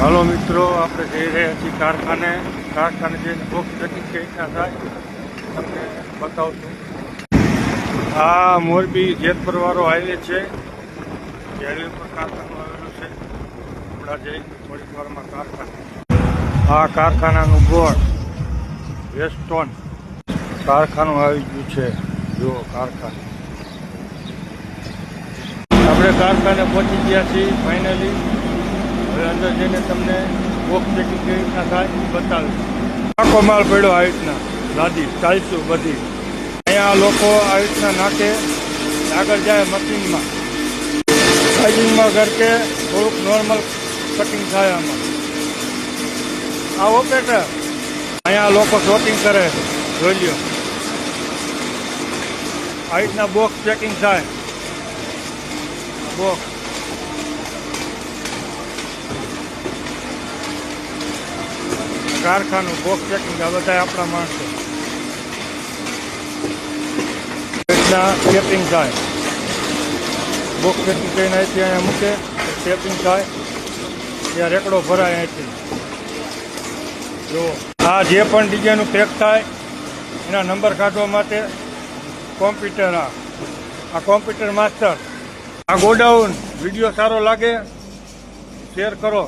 હાલો મિત્રો, આપણે જઈ રહ્યા છીએ કારખાને જઈને બોક્સ પેકિંગ કઈ રીતના થાય તમને બતાવશું. આ મોરબી જેતપુર વાળો હાઈવે છે. હાઈવે પર કારખાનું આવેલું છે. આપણા જઈ થોડીક વારમાં કારખાને. આ કારખાનાનું બોર્ડ વેસ્ટોન કારખાનું આવી ગયું છે. જુઓ કારખાનું. આપણે કારખાને પહોંચી ગયા છીએ ફાઇનલી. હવે અંદર જઈને તમને બોક્સ પેકિંગ કેવી રીતના થાય એ બતાવીશ. આખો માલ પડ્યો આવી રીતના લાદી ટાઈલ્સો બધી. અહીંયા લોકો આવી રીતના નાખે, આગળ જાય મશીનમાં. સાઇઝિંગમાં કરકે થોડુંક નોર્મલ કટિંગ થાય આમાં. આ ઓપરેટર અહીંયા લોકો શોટિંગ કરે, જોઈ લ્યો. આવી રીતના બોક્સ પેકિંગ થાય. બોક્સ કારખાનું બોક્સ પેકિંગ આ બધા આપણા માણસો રીતના પેકિંગ થાય. બોક્સ પેકિંગ કરીને અહીંથી અહીંયા મૂકે, પેકિંગ થાય ત્યાં રેકડો ભરાય અહીંથી. જો આ જે પણ ડિઝાઇનનું પેક થાય એના નંબર કાઢવા માટે કોમ્પ્યુટર. આ કોમ્પ્યુટર માસ્ટર. આ ગોડાઉન. વિડીયો સારો લાગે શેર કરો.